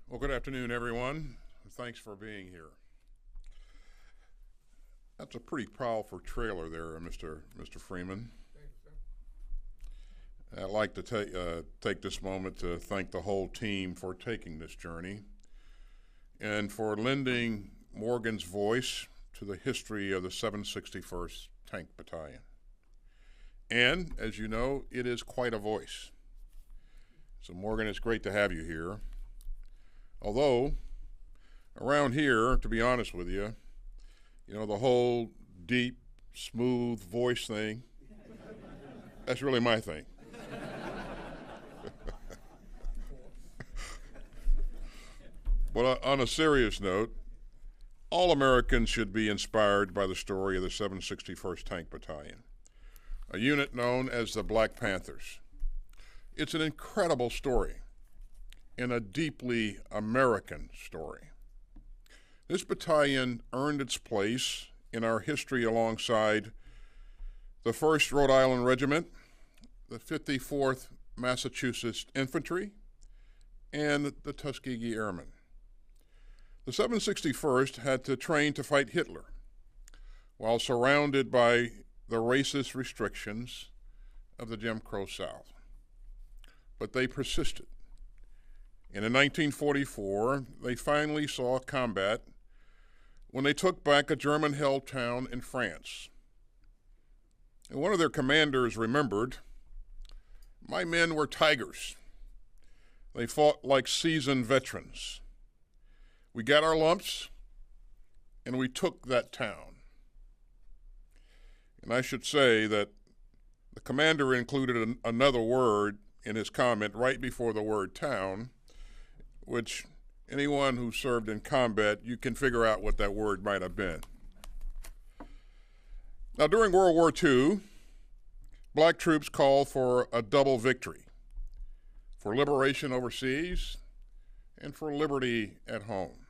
Well, good afternoon, everyone. Thanks for being here. That's a pretty powerful trailer there, Mr. Freeman. Thanks, sir. I'd like to take this moment to thank the whole team for taking this journey and for lending Morgan's voice to the history of the 761st Tank Battalion. And, as you know, it is quite a voice. So, Morgan, it's great to have you here. Although, around here, to be honest with you, the whole deep, smooth voice thing, that's really my thing. But on a serious note, all Americans should be inspired by the story of the 761st Tank Battalion, a unit known as the Black Panthers. It's an incredible story and a deeply American story. This battalion earned its place in our history alongside the 1st Rhode Island Regiment, the 54th Massachusetts Infantry, and the Tuskegee Airmen. The 761st had to train to fight Hitler while surrounded by the racist restrictions of the Jim Crow South. But they persisted. And in 1944, they finally saw combat when they took back a German-held town in France. And one of their commanders remembered, "My men were tigers. They fought like seasoned veterans. We got our lumps, and we took that town." And I should say that the commander included another word in his comment right before the word town, which anyone who served in combat, you can figure out what that word might have been. Now, during World War II, black troops called for a double victory, for liberation overseas and for liberty at home.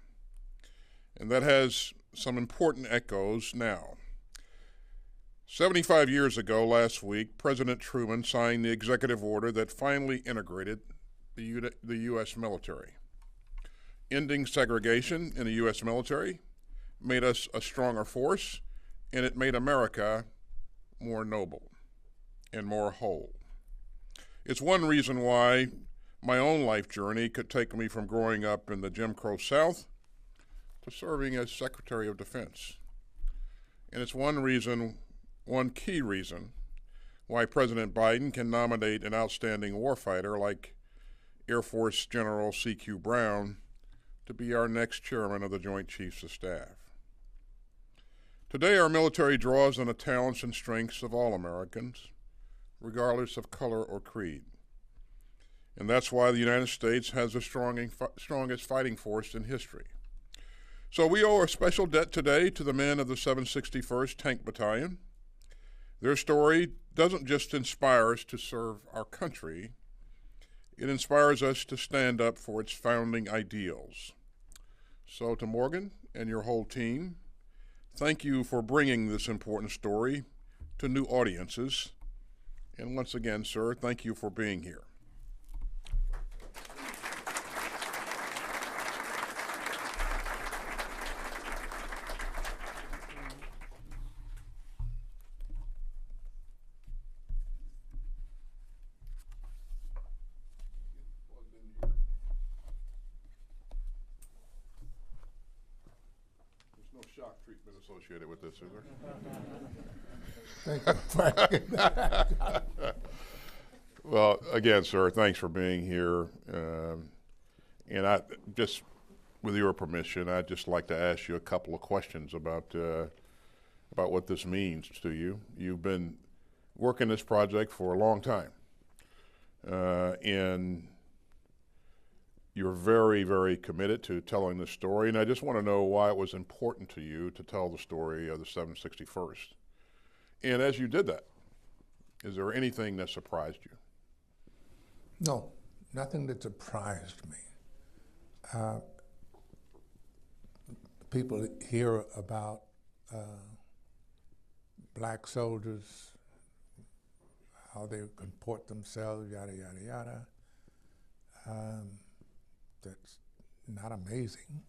And that has some important echoes now. 75 years ago, last week, President Truman signed the executive order that finally integrated the U.S. military. Ending segregation in the U.S. military made us a stronger force, and it made America more noble and more whole. It's one reason why my own life journey could take me from growing up in the Jim Crow South to serving as Secretary of Defense. And it's one key reason why President Biden can nominate an outstanding warfighter like Air Force General C.Q. Brown to be our next chairman of the Joint Chiefs of Staff. Today, our military draws on the talents and strengths of all Americans, regardless of color or creed. And that's why the United States has the strongest fighting force in history. So we owe a special debt today to the men of the 761st Tank Battalion. Their story doesn't just inspire us to serve our country, it inspires us to stand up for its founding ideals. So to Morgan and your whole team, thank you for bringing this important story to new audiences. And once again, sir, thank you for being here. Shock treatment associated with this, is there? Thank you, Frank. Well, again, sir, thanks for being here. And I just, with your permission, I'd just like to ask you a couple of questions about what this means to you. You've been working this project for a long time, and you're very, very committed to telling this story, and I just want to know why it was important to you to tell the story of the 761st. And as you did that, is there anything that surprised you? No, nothing that surprised me. People hear about black soldiers, how they comport themselves, yada, yada, yada. That's not amazing,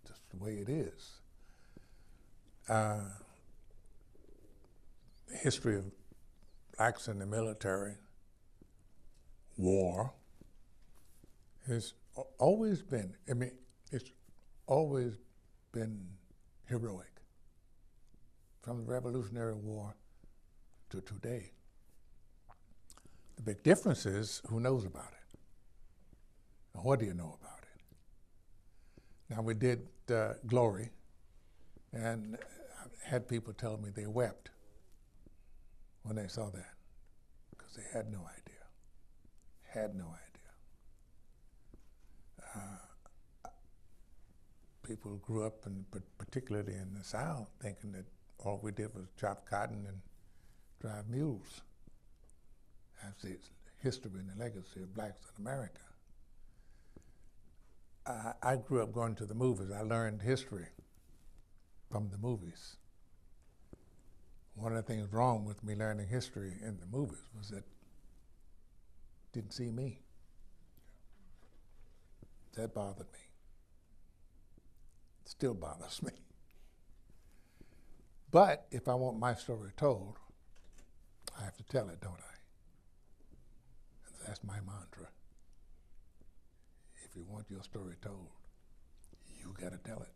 just the way it is. The history of blacks in the military, war, has always been, I mean, it's always been heroic, from the Revolutionary War to today. The big difference is who knows about it, and what do you know about it? Now, we did Glory, and I had people tell me they wept when they saw that, because they had no idea, people grew up, particularly in the South, thinking that all we did was chop cotton and drive mules. That's the history and the legacy of blacks in America. I grew up going to the movies. I learned history from the movies. One of the things wrong with me learning history in the movies was that I didn't see me. That bothered me. It still bothers me. But if I want my story told, I have to tell it, don't I? And that's my mantra. If you want your story told, you got to tell it.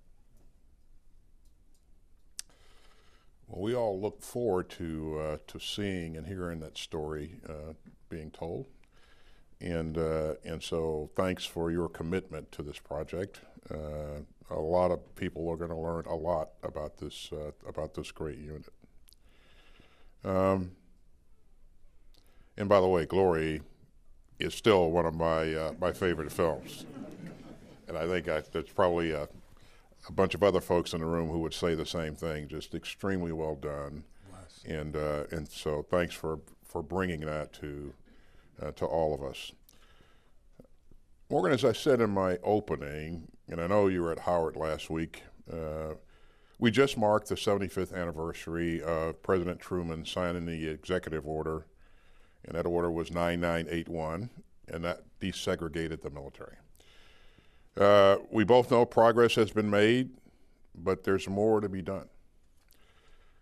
Well, we all look forward to seeing and hearing that story being told, and so thanks for your commitment to this project. A lot of people are going to learn a lot about this great unit. And by the way, Glory is still one of my favorite films, and I think there's probably a bunch of other folks in the room who would say the same thing. Just extremely well done, and so thanks for bringing that to all of us. Morgan, as I said in my opening, and I know you were at Howard last week, we just marked the 75th anniversary of President Truman signing the executive order, and that order was 9981, and that desegregated the military. We both know progress has been made, but there's more to be done.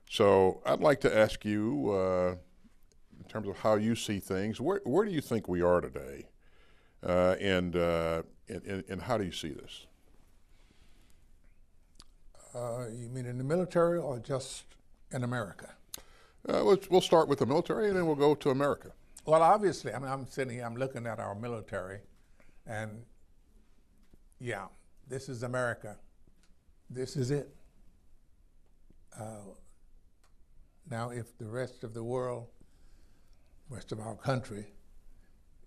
So I'd like to ask you, in terms of how you see things, where do you think we are today, and how do you see this? You mean in the military or just in America? We'll start with the military, and then we'll go to America. Well, obviously, I mean, I'm sitting here, I'm looking at our military, and yeah, this is America. This is it. Now, if the rest of the world, rest of our country,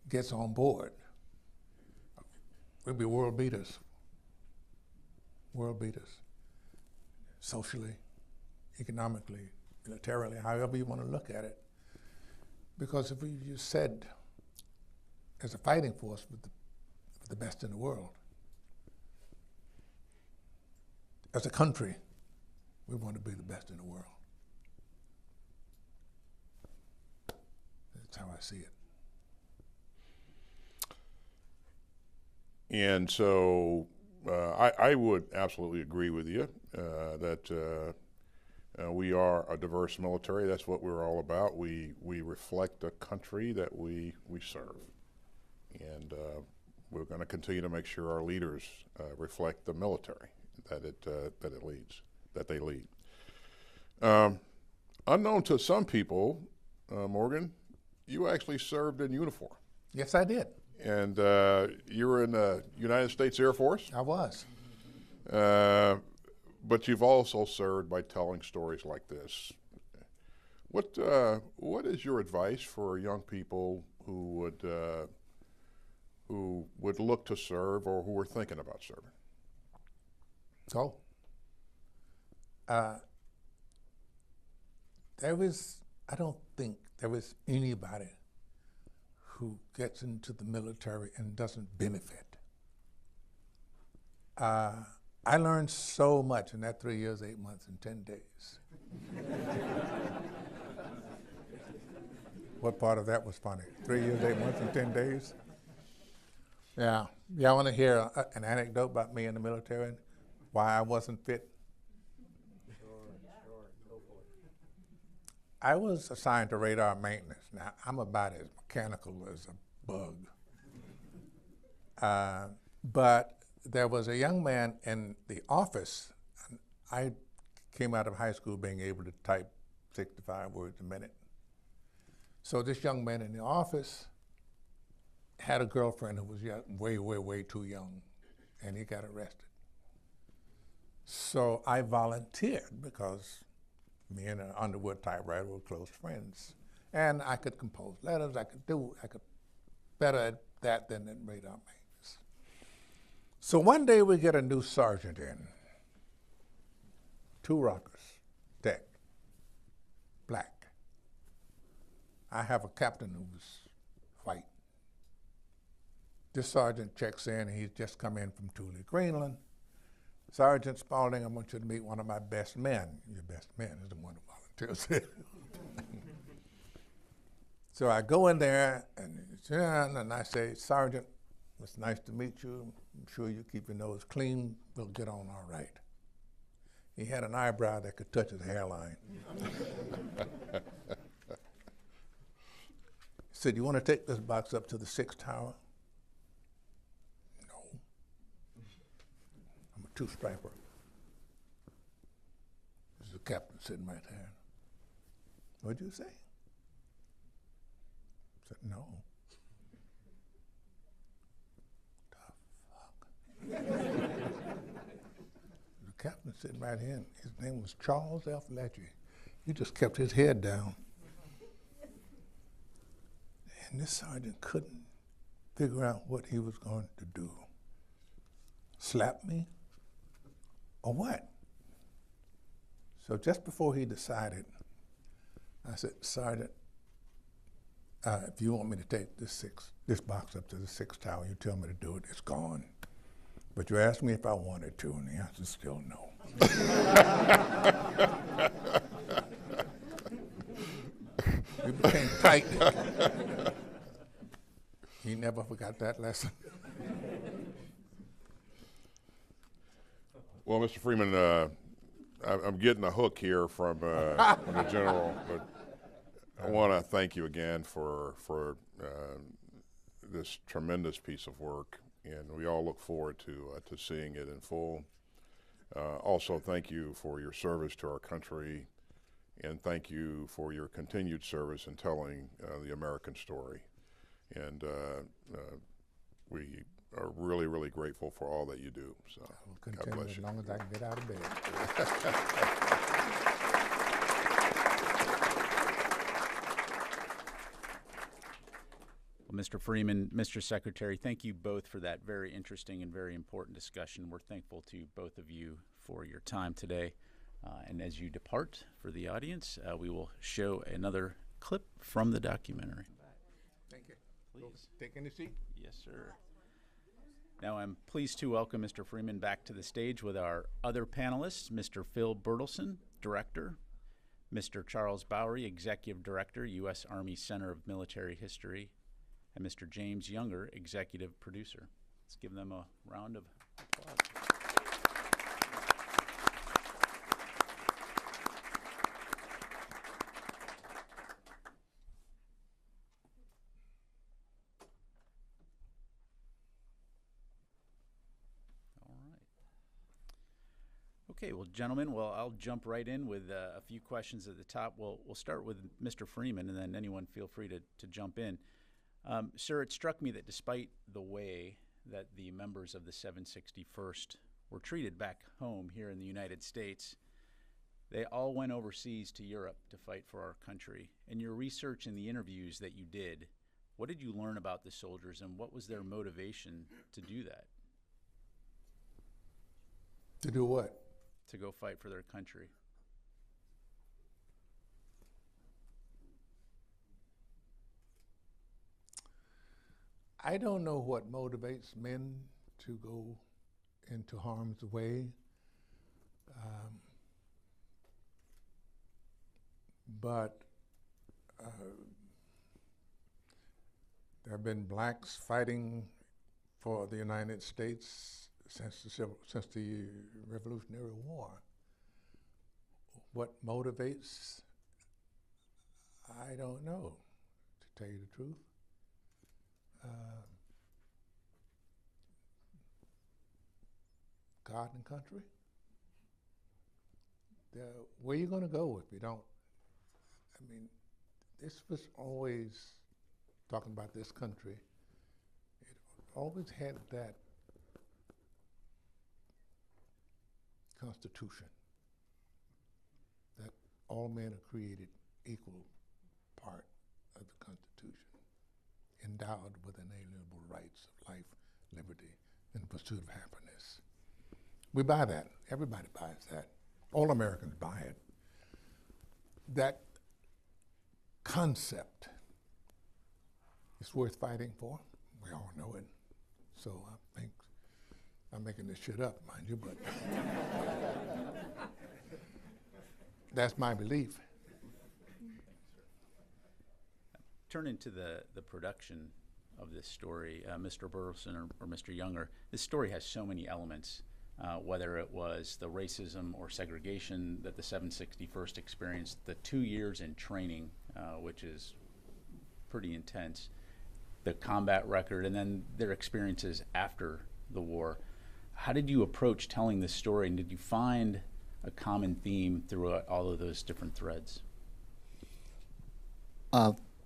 gets on board, we'll be world beaters. World beaters. Socially, economically, militarily, however you want to look at it. Because if we just said, as a fighting force, with the best in the world, as a country, we want to be the best in the world. That's how I see it. And so I would absolutely agree with you that we are a diverse military. That's what we're all about. We reflect the country that we serve. And we're going to continue to make sure our leaders reflect the military that they lead. Unknown to some people, Morgan, you actually served in uniform. Yes, I did. And you were in the United States Air Force? I was. But you've also served by telling stories like this. What is your advice for young people who would look to serve or who are thinking about serving? So, I don't think there is anybody who gets into the military and doesn't benefit. I learned so much in that 3 years, 8 months, and 10 days. What part of that was funny? 3 years, 8 months, and 10 days? Yeah. Y'all want to hear an anecdote about me in the military? Why I wasn't fit? I was assigned to radar maintenance. Now, I'm about as mechanical as a bug. But there was a young man in the office. I came out of high school being able to type 65 words a minute. So this young man in the office had a girlfriend who was way, way, way too young, and he got arrested. So I volunteered because me and an Underwood typewriter were close friends. And I could compose letters, I could better at that than in radar maintenance. So one day we get a new sergeant in, 2 rockers, deck, black. I have a captain who's white. This sergeant checks in, he's just come in from Thule, Greenland. Sergeant Spaulding, I want you to meet one of my best men. Your best man is the one who volunteers. So I go in there, and I say, Sergeant, it's nice to meet you. I'm sure you keep your nose clean. We'll get on all right. He had an eyebrow that could touch his hairline. He said, you want to take this box up to the 6th tower? No. I'm a 2-striper. There's the captain sitting right there. What'd you say? I said, no. The captain sitting right here, and his name was Charles F. Ledger. He just kept his head down. And this sergeant couldn't figure out what he was going to do. Slap me or what? So just before he decided, I said, Sergeant, if you want me to take this box up to the 6th tower, you tell me to do it, it's gone. But you asked me if I wanted to, and the answer's still no. We became tight. He never forgot that lesson. Well, Mr. Freeman, I'm getting a hook here from the general, but I want to thank you again for this tremendous piece of work, and we all look forward to seeing it in full. Also, thank you for your service to our country, and thank you for your continued service in telling the American story. And we are really, really grateful for all that you do. So, I will continue God bless as you. long as I can get out of bed. Well, Mr. Freeman, Mr. Secretary, thank you both for that very interesting and very important discussion. We're thankful to both of you for your time today. And as you depart for the audience, we will show another clip from the documentary. Thank you. Please. Take any seat. Yes, sir. Now I'm pleased to welcome Mr. Freeman back to the stage with our other panelists, Mr. Phil Bertelson, Director, Mr. Charles Bowery, Executive Director, U.S. Army Center of Military History, and Mr. James Younger, Executive Producer. Let's give them a round of applause. Okay, well, gentlemen, I'll jump right in with a few questions at the top. We'll start with Mr. Freeman, and then anyone feel free to jump in. Sir, it struck me that despite the way that the members of the 761st were treated back home here in the United States, they all went overseas to Europe to fight for our country. In your research and the interviews that you did, what did you learn about the soldiers, and what was their motivation to do that? To do what? To go fight for their country. I don't know what motivates men to go into harm's way, but there have been blacks fighting for the United States since the Revolutionary War. What motivates, I don't know, to tell you the truth. God and country. Where are you going to go if you don't? I mean, this was always talking about this country. It always had that Constitution that all men are created equal part of the Constitution, endowed with inalienable rights of life, liberty, and pursuit of happiness. We buy that. Everybody buys that. All Americans buy it. That concept is worth fighting for. We all know it. So I think I'm making this shit up, mind you, but that's my belief. Turning to the production of this story, Mr. Burleson or Mr. Younger, this story has so many elements, whether it was the racism or segregation that the 761st experienced, the 2 years in training, which is pretty intense, the combat record, and then their experiences after the war. How did you approach telling this story, and did you find a common theme throughout all of those different threads?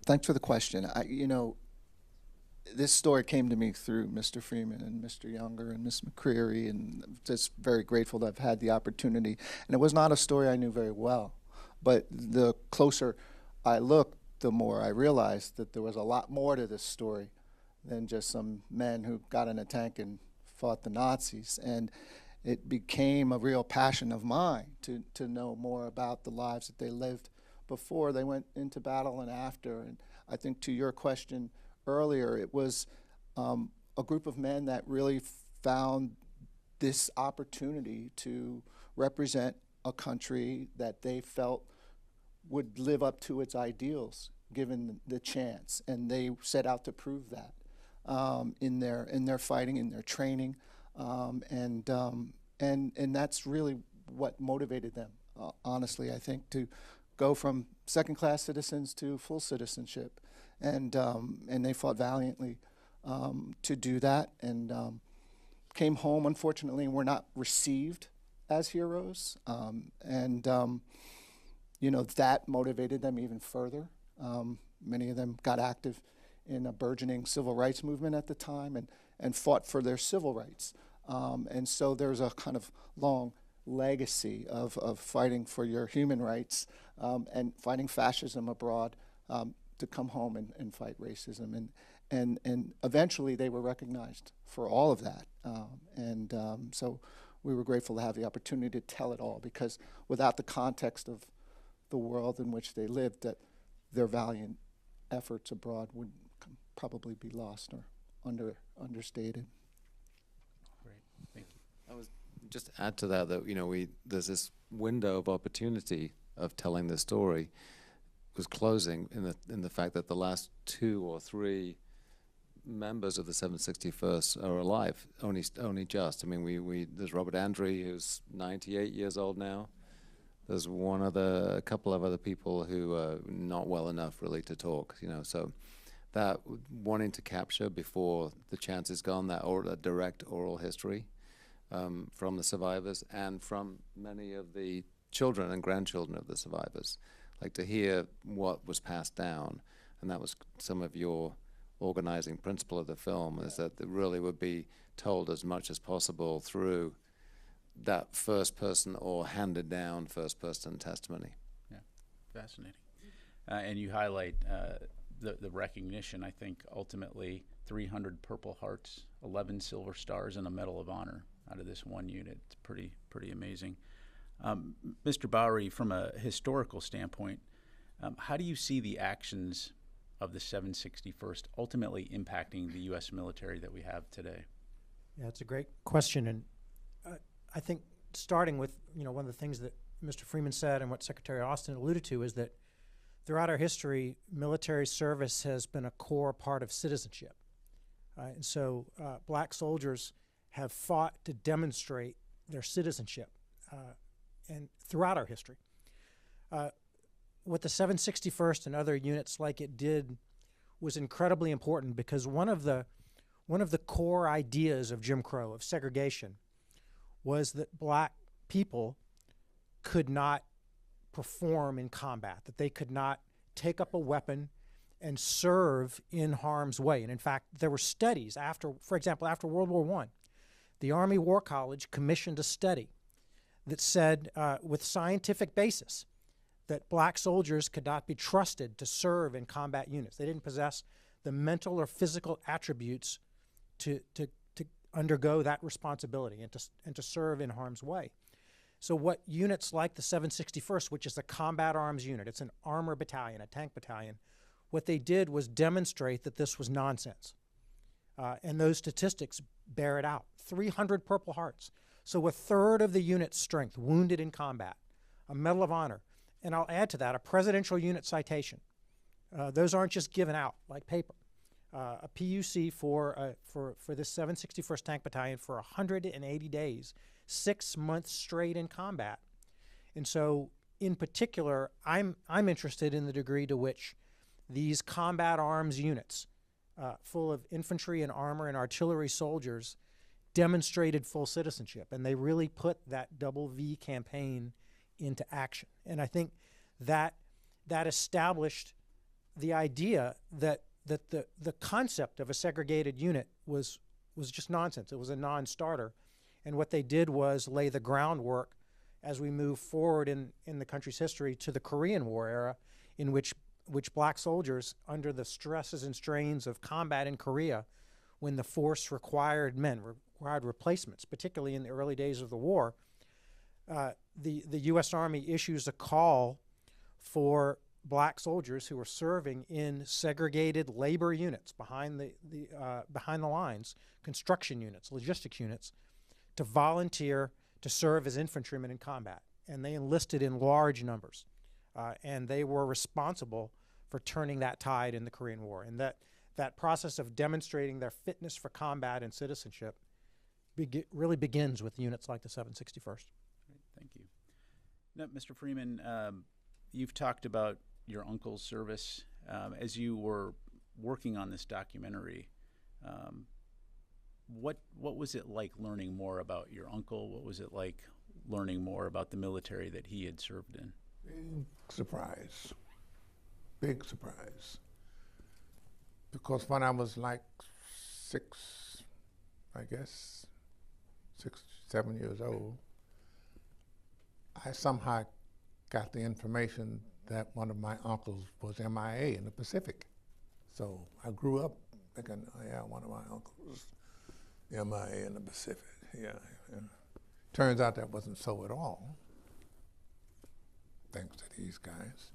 Thanks for the question. This story came to me through Mr. Freeman and Mr. Younger and Ms. McCreary, and I'm just very grateful that I've had the opportunity. And it was not a story I knew very well, but the closer I looked, the more I realized that there was a lot more to this story than just some men who got in a tank and fought the Nazis. And it became a real passion of mine to know more about the lives that they lived before they went into battle and after. And I think to your question earlier, it was a group of men that really found this opportunity to represent a country that they felt would live up to its ideals given the chance, and they set out to prove that in their fighting, in their training, and that's really what motivated them. Honestly, I think to go from second-class citizens to full citizenship, and they fought valiantly to do that, and came home, unfortunately, and were not received as heroes, that motivated them even further. Many of them got active in a burgeoning civil rights movement at the time and fought for their civil rights. And so there's a kind of long legacy of fighting for your human rights and fighting fascism abroad to come home and fight racism. And eventually they were recognized for all of that. So we were grateful to have the opportunity to tell it all, because without the context of the world in which they lived, that their valiant efforts abroad would probably be lost or understated. Great, thank you. I was just to add to that there's this window of opportunity of telling the story was closing in the fact that the last 2 or 3 members of the 761st are alive. Only just. I mean, there's Robert Andre, who's 98 years old now. There's a couple of other people who are not well enough really to talk, so that wanting to capture before the chance is gone, that direct oral history from the survivors and from many of the children and grandchildren of the survivors, like to hear what was passed down. And that was some of your organizing principle of the film, is that it really would be told as much as possible through that first person or handed down first person testimony. Yeah, fascinating. And you highlight the recognition, I think, ultimately 300 Purple Hearts, 11 Silver Stars, and a Medal of Honor out of this one unit. It's pretty amazing. Mr. Bowery, from a historical standpoint, how do you see the actions of the 761st ultimately impacting the U.S. military that we have today? Yeah, it's a great question, and I think starting with one of the things that Mr. Freeman said and what Secretary Austin alluded to is that throughout our history, military service has been a core part of citizenship. And so black soldiers have fought to demonstrate their citizenship and throughout our history. What the 761st and other units like it did was incredibly important because one of the core ideas of Jim Crow, of segregation, was that black people could not perform in combat, that they could not take up a weapon and serve in harm's way. And in fact, there were studies after, for example, after World War I, the Army War College commissioned a study that said, with scientific basis, that black soldiers could not be trusted to serve in combat units. They didn't possess the mental or physical attributes to undergo that responsibility and to serve in harm's way. So what units like the 761st, which is a combat arms unit, it's an armor battalion, a tank battalion, what they did was demonstrate that this was nonsense. And those statistics bear it out. 300 Purple Hearts. So a third of the unit's strength wounded in combat, a Medal of Honor. And I'll add to that a Presidential Unit Citation. Those aren't just given out like paper. A PUC for this 761st Tank Battalion for 180 days, 6 months straight in combat. And so, in particular, I'm interested in the degree to which these combat arms units, full of infantry and armor and artillery soldiers, demonstrated full citizenship, and they really put that double V campaign into action. And I think that established the idea that the concept of a segregated unit was just nonsense. It was a non-starter. And what they did was lay the groundwork as we move forward in the country's history to the Korean War era, in which black soldiers, under the stresses and strains of combat in Korea, when the force required replacements, particularly in the early days of the war, the U.S. Army issues a call for black soldiers who were serving in segregated labor units behind the lines, construction units, logistics units, to volunteer to serve as infantrymen in combat. And they enlisted in large numbers. And they were responsible for turning that tide in the Korean War. And that process of demonstrating their fitness for combat and citizenship really begins with units like the 761st. Great, thank you. Now, Mr. Freeman, you've talked about your uncle's service. As you were working on this documentary, what was it like learning more about your uncle? What was it like learning more about the military that he had served in? Big surprise. Because when I was like 6, 7 years old, I somehow got the information that one of my uncles was MIA in the Pacific. So I grew up thinking, oh yeah, one of my uncles MIA in the Pacific. Yeah. Turns out that wasn't so at all, thanks to these guys.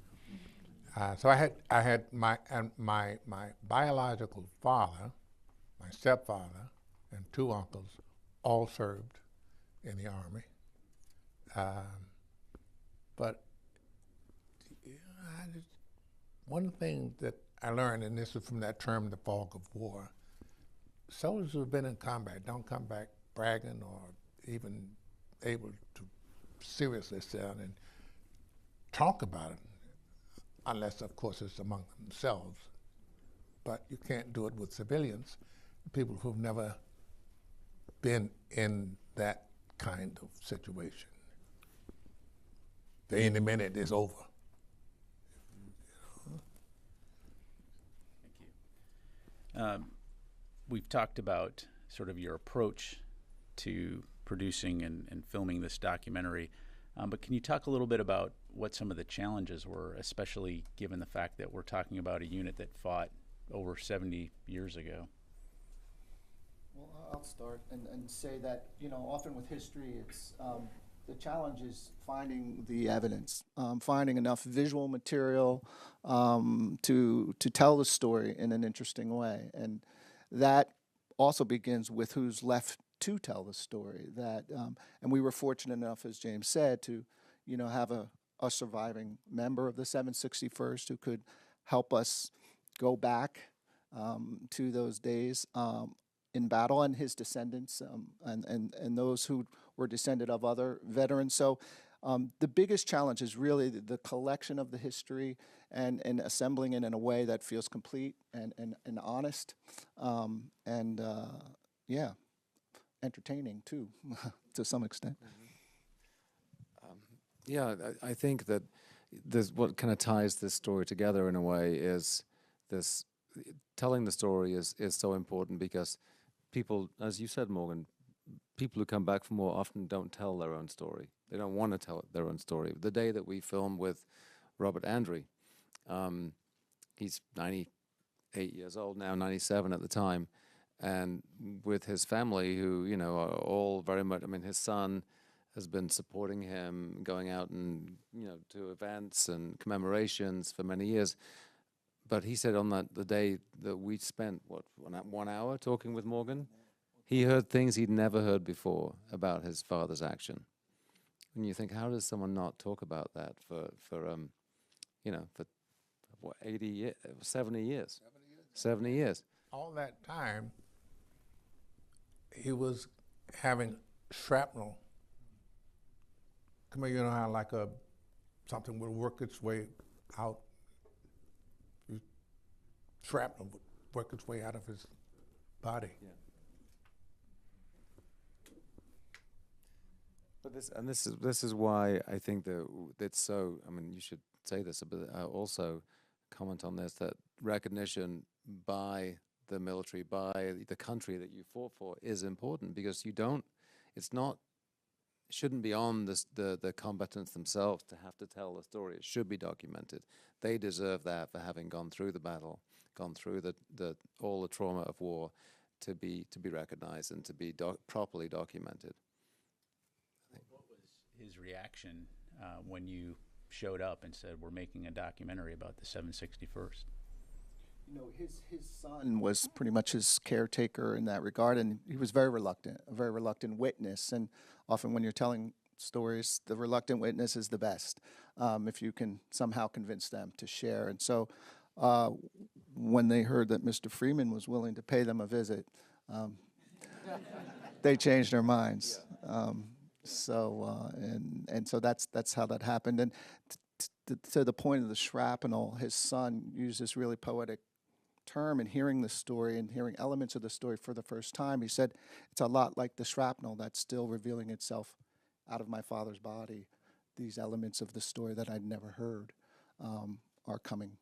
So I had my biological father, my stepfather, and 2 uncles all served in the Army. But one thing that I learned, and this is from that term, the fog of war, soldiers who have been in combat don't come back bragging or even able to seriously sit down and talk about it, unless, of course, it's among themselves. But you can't do it with civilians, people who've never been in that kind of situation. Any minute is over. Thank you. We've talked about sort of your approach to producing and filming this documentary, but can you talk a little bit about what some of the challenges were, especially given the fact that we're talking about a unit that fought over 70 years ago? Well, I'll start and say that, often with history, it's the challenge is finding the evidence, finding enough visual material to tell the story in an interesting way. And that also begins with who's left to tell the story. And we were fortunate enough, as James said, to have a surviving member of the 761st who could help us go back to those days in battle, and his descendants, and those who were descended of other veterans. So the biggest challenge is really the collection of the history and assembling it in a way that feels complete and honest, yeah, entertaining too, to some extent. Yeah, I think that what kind of ties this story together in a way is this telling the story is so important, because people, as you said, Morgan, people who come back from war often don't tell their own story. They don't want to tell their own story. The day that we filmed with Robert Andre, he's 98 years old now, 97 at the time, and with his family, who, you know, are all very much, I mean, his son has been supporting him, going out and, you know, to events and commemorations for many years. But he said on the day that we spent, 1 hour talking with Morgan, he heard things he'd never heard before about his father's action. And you think, how does someone not talk about that for 80 years, 70 years? 70 years. All that time, he was having shrapnel. Come on, you know how like something would work its way out. Shrapnel would work its way out of his body. Yeah. But this is why I think that it's so. I mean, you should say this, but also comment on this, that recognition by the military, by the country that you fought for, is important, because it shouldn't be on the combatants themselves to have to tell the story. It should be documented. They deserve that for having gone through the battle, gone through all the trauma of war, to be recognized and to be properly documented. What was his reaction when you showed up and said, we're making a documentary about the 761st? You know, his son was pretty much his caretaker in that regard, and he was a very reluctant witness. And often when you're telling stories, the reluctant witness is the best, if you can somehow convince them to share. And so when they heard that Mr. Freeman was willing to pay them a visit, they changed their minds. So that's how that happened. And to the point of the shrapnel, his son used this really poetic term, and hearing the story and hearing elements of the story for the first time, he said, it's a lot like the shrapnel that's still revealing itself out of my father's body. These elements of the story that I'd never heard are coming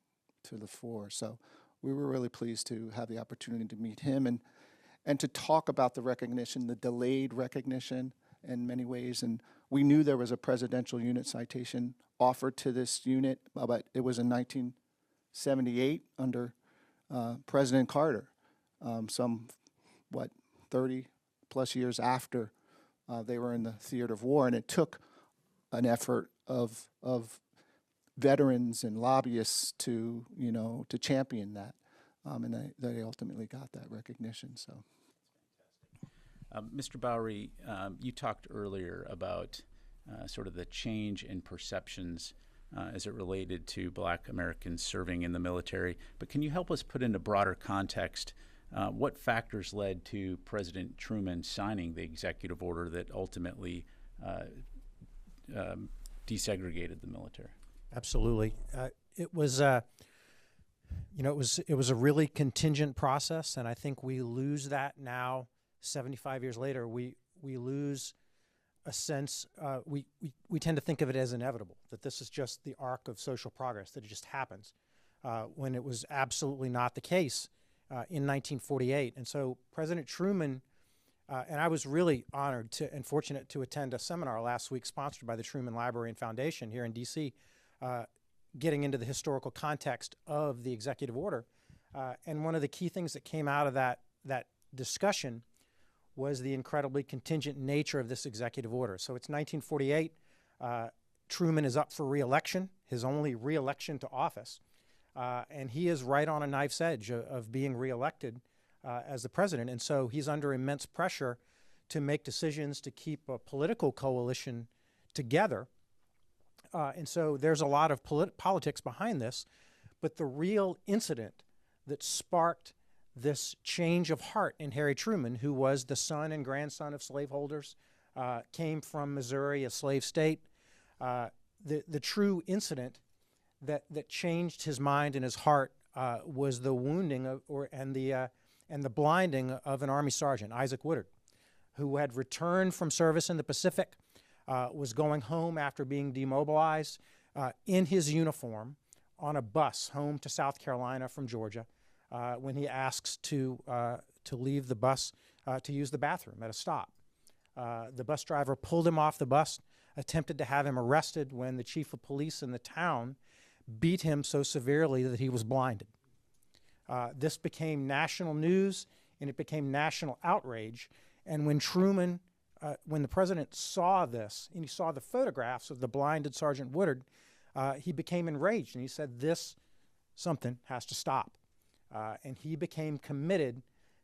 to the fore. So we were really pleased to have the opportunity to meet him and to talk about the recognition, the delayed recognition in many ways. And we knew there was a presidential unit citation offered to this unit, but it was in 1978 under President Carter, 30 plus years after they were in the theater of war. And it took an effort of veterans and lobbyists to champion that. And they ultimately got that recognition. So, Mr. Bowery, you talked earlier about sort of the change in perceptions as it related to Black Americans serving in the military. But can you help us put into broader context what factors led to President Truman signing the executive order that ultimately desegregated the military? Absolutely. It was a really contingent process, and I think we lose that now. 75 years later, we lose a sense. We tend to think of it as inevitable, that this is just the arc of social progress, that it just happens, when it was absolutely not the case in 1948. And so President Truman, and I was really honored and fortunate to attend a seminar last week sponsored by the Truman Library and Foundation here in D.C., getting into the historical context of the executive order. And one of the key things that came out of that discussion was the incredibly contingent nature of this executive order. So it's 1948. Truman is up for re-election, his only re-election to office. And he is right on a knife's edge of being re-elected as the president. And so he's under immense pressure to make decisions to keep a political coalition together. And so there's a lot of politics behind this. But the real incident that sparked this change of heart in Harry Truman, who was the son and grandson of slaveholders, came from Missouri, a slave state. The true incident that changed his mind and his heart was the wounding and the blinding of an Army sergeant, Isaac Woodard, who had returned from service in the Pacific, was going home after being demobilized in his uniform on a bus home to South Carolina from Georgia, when he asks to leave the bus to use the bathroom at a stop. The bus driver pulled him off the bus, attempted to have him arrested when the chief of police in the town beat him so severely that he was blinded. This became national news, and it became national outrage. And when Truman, when the president saw this, and he saw the photographs of the blinded Sergeant Woodard, he became enraged, and he said, something has to stop. And he became committed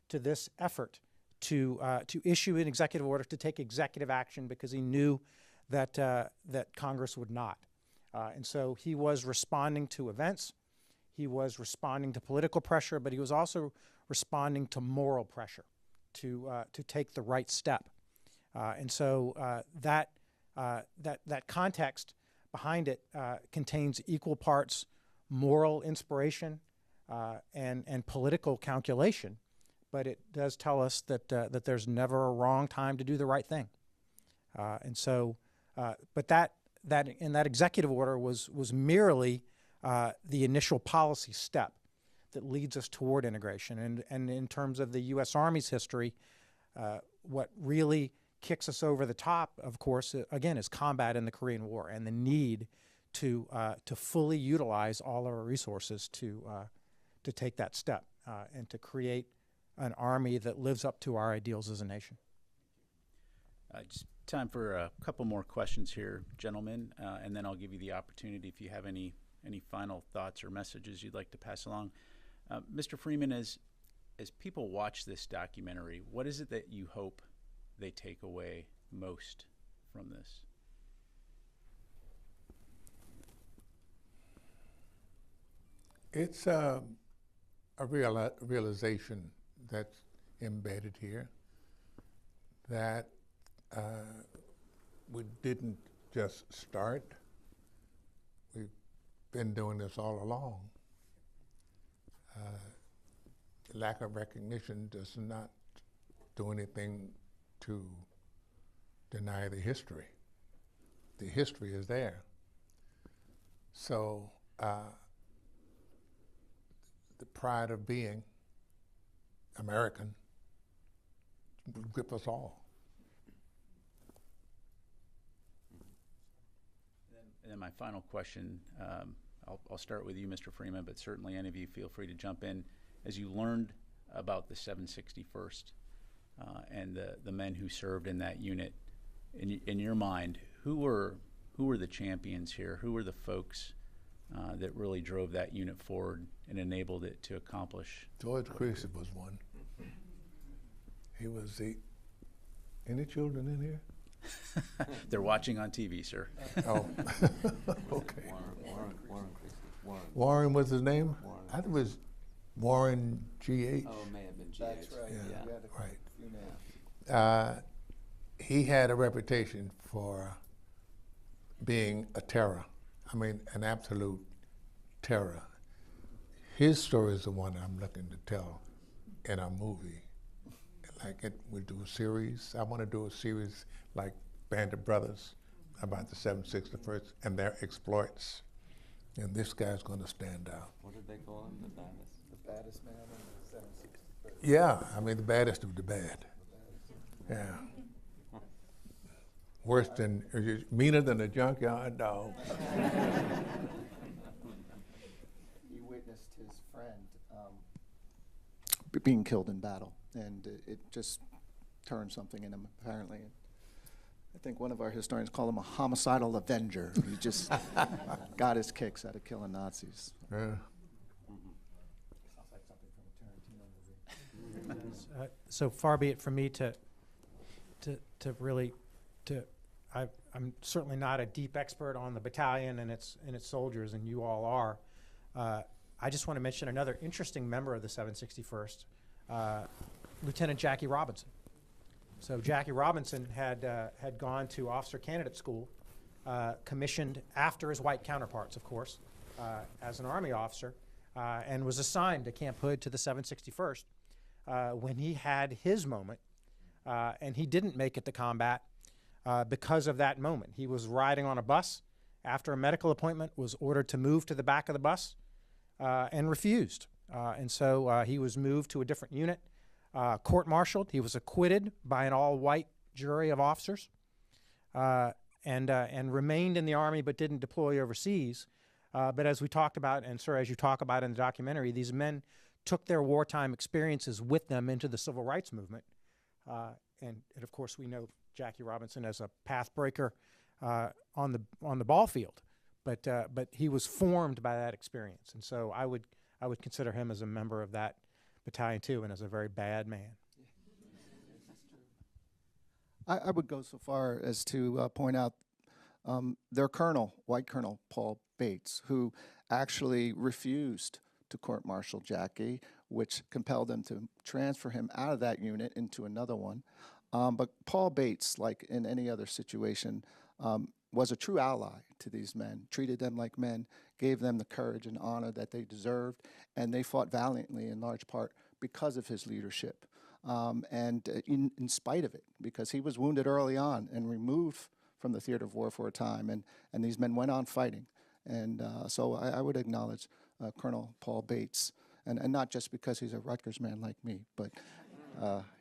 to this effort to issue an executive order, to take executive action, because he knew that Congress would not. And so he was responding to events, he was responding to political pressure, but he was also responding to moral pressure to take the right step. And so that context behind it contains equal parts moral inspiration and political calculation, but it does tell us that there's never a wrong time to do the right thing. And so, but that in that executive order was merely the initial policy step that leads us toward integration. And in terms of the U.S. Army's history, what really kicks us over the top, of course, again, is combat in the Korean War and the need to fully utilize all of our resources to take that step and to create an army that lives up to our ideals as a nation. Just time for a couple more questions here, gentlemen, and then I'll give you the opportunity if you have any final thoughts or messages you'd like to pass along. Mr. Freeman, as people watch this documentary, what is it that you hope they take away most from this? It's a realization that's embedded here that we didn't just start. We've been doing this all along. Lack of recognition does not do anything to deny the history. The history is there. So the pride of being American will grip us all. And then my final question, I'll start with you, Mr. Freeman, but certainly any of you feel free to jump in. As you learned about the 761st and the men who served in that unit, in your mind, who were the champions here? Who were the folks that really drove that unit forward and enabled it to accomplish? George Creasy was one. He was any children in here? They're watching on TV, sir. Oh, okay. Warren. Warren was his name? Warren. I think it was Warren G.H. Oh, it may have been GH. That's right. Yeah. Right. He had a reputation for being a terror. I mean, an absolute terror. His story is the one I'm looking to tell in a movie. Like we do a series. I want to do a series like Band of Brothers about the 761st and their exploits. And this guy's going to stand out. What did they call him? The baddest? The baddest man in the 761st. Yeah, I mean the baddest of the bad. Yeah. Worse than, meaner than a junkyard dog. He witnessed his friend being killed in battle, and it just turned something in him, apparently. I think one of our historians called him a homicidal avenger. He just got his kicks out of killing Nazis. Yeah. Sounds like something from a Tarantino movie. So far be it from me to really I'm certainly not a deep expert on the battalion and its soldiers, and you all are. I just want to mention another interesting member of the 761st Lieutenant Jackie Robinson. So Jackie Robinson had gone to officer candidate school, commissioned after his white counterparts, of course, as an Army officer, and was assigned to Camp Hood to the 761st when he had his moment, and he didn't make it to combat because of that moment. He was riding on a bus after a medical appointment, was ordered to move to the back of the bus, and refused. And so he was moved to a different unit, court-martialed. He was acquitted by an all-white jury of officers, and remained in the Army but didn't deploy overseas. But as we talked about, and sir, as you talk about in the documentary, these men took their wartime experiences with them into the civil rights movement. And of course, we know Jackie Robinson as a path breaker on the ball field, but he was formed by that experience, and so I would consider him as a member of that battalion too, and as a very bad man. I would go so far as to point out their colonel, White Colonel Paul Bates, who actually refused to court-martial Jackie, which compelled them to transfer him out of that unit into another one. But Paul Bates, like in any other situation, was a true ally to these men, treated them like men, gave them the courage and honor that they deserved, and they fought valiantly in large part because of his leadership. And in spite of it, because he was wounded early on and removed from the theater of war for a time, and these men went on fighting. And so I would acknowledge Colonel Paul Bates, and not just because he's a Rutgers man like me, but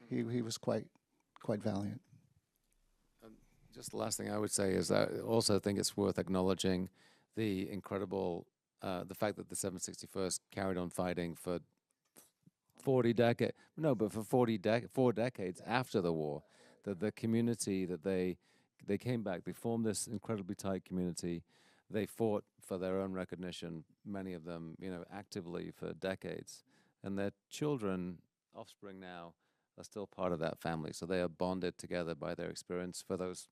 he was quite valiant. Just the last thing I would say is that I also think it's worth acknowledging the incredible, the fact that the 761st carried on fighting for 4 decades after the war, that the community that they came back, they formed this incredibly tight community. They fought for their own recognition, many of them, actively for decades. And their children, offspring now, are still part of that family. So they are bonded together by their experience for those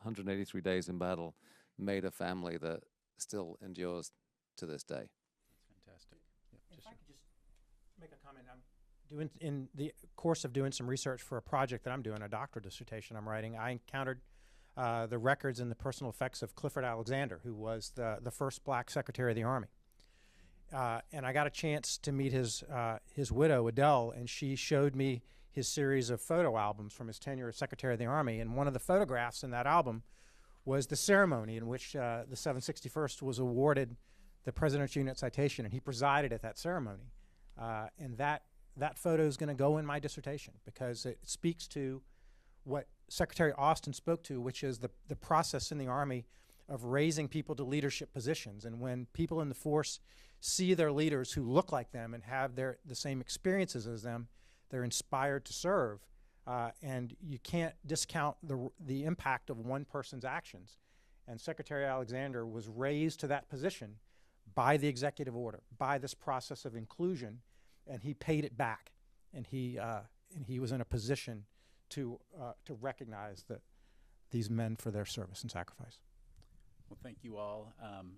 183 days in battle, made a family that still endures to this day. That's fantastic. Yep, If I could just make a comment. I'm in the course of doing some research for a project that I'm doing, a doctoral dissertation I'm writing. I encountered the records and the personal effects of Clifford Alexander, who was the first black Secretary of the Army. And I got a chance to meet his widow, Adele, and she showed me his series of photo albums from his tenure as Secretary of the Army. And one of the photographs in that album was the ceremony in which the 761st was awarded the President's Unit Citation, and he presided at that ceremony. And that photo is going to go in my dissertation because it speaks to what Secretary Austin spoke to, which is the process in the Army of raising people to leadership positions. And when people in the force see their leaders who look like them and have the same experiences as them, they're inspired to serve. And you can't discount the impact of one person's actions. And Secretary Alexander was raised to that position by the executive order, by this process of inclusion, and he paid it back. And he was in a position to recognize these men for their service and sacrifice. Well, thank you all.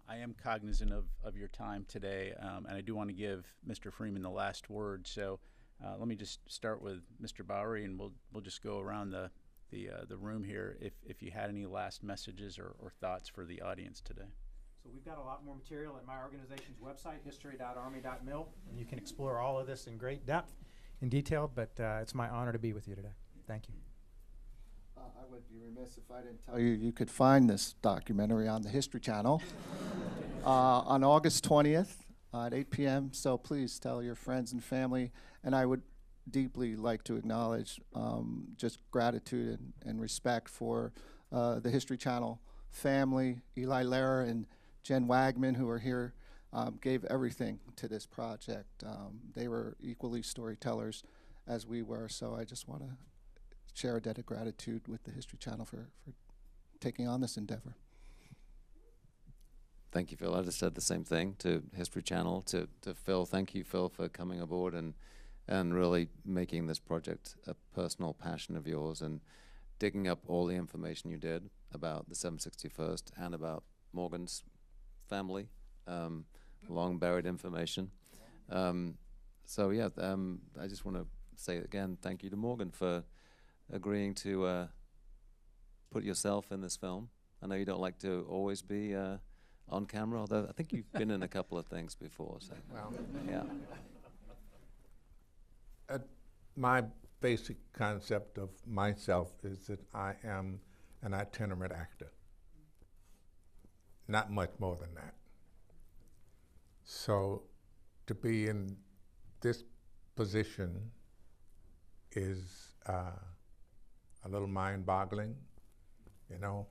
I am cognizant of your time today, and I do want to give Mr. Freeman the last word. So let me just start with Mr. Bowery, and we'll just go around the room here if you had any last messages or thoughts for the audience today. So we've got a lot more material at my organization's website, history.army.mil, and you can explore all of this in great depth and detail, but it's my honor to be with you today. Thank you. I would be remiss if I didn't tell you you could find this documentary on the History Channel on August 20th at 8 p.m. So please tell your friends and family. And I would deeply like to acknowledge just gratitude and respect for the History Channel family, Eli Lehrer and Jen Wagman, who are here, gave everything to this project. They were equally storytellers as we were, so I just want to share a debt of gratitude with the History Channel for taking on this endeavor. Thank you, Phil. I just said the same thing to History Channel, to Phil. Thank you, Phil, for coming aboard and really making this project a personal passion of yours and digging up all the information you did about the 761st and about Morgan's family, long buried information. I just want to say again, thank you to Morgan for agreeing to put yourself in this film. I know you don't like to always be on camera, although I think you've been in a couple of things before. So, Well, yeah. my basic concept of myself is that I am an itinerant actor. Not much more than that. So to be in this position is a little mind-boggling, you know.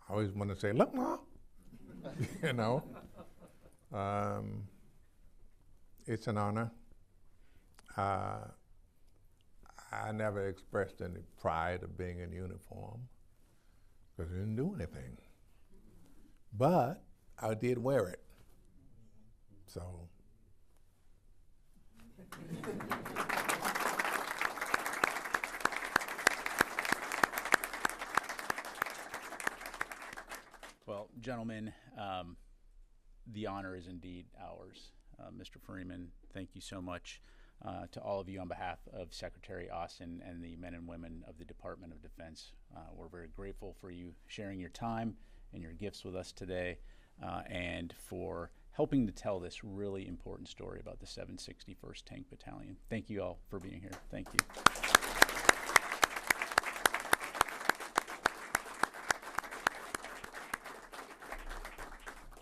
I always want to say, look, Ma, you know. It's an honor. I never expressed any pride of being in uniform because I didn't do anything. But I did wear it. So. Well, gentlemen, the honor is indeed ours. Mr. Freeman, thank you so much to all of you on behalf of Secretary Austin and the men and women of the Department of Defense. We're very grateful for you sharing your time and your gifts with us today, and for helping to tell this really important story about the 761st Tank Battalion. Thank you all for being here. Thank you.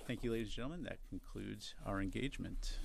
Thank you, ladies and gentlemen. That concludes our engagement.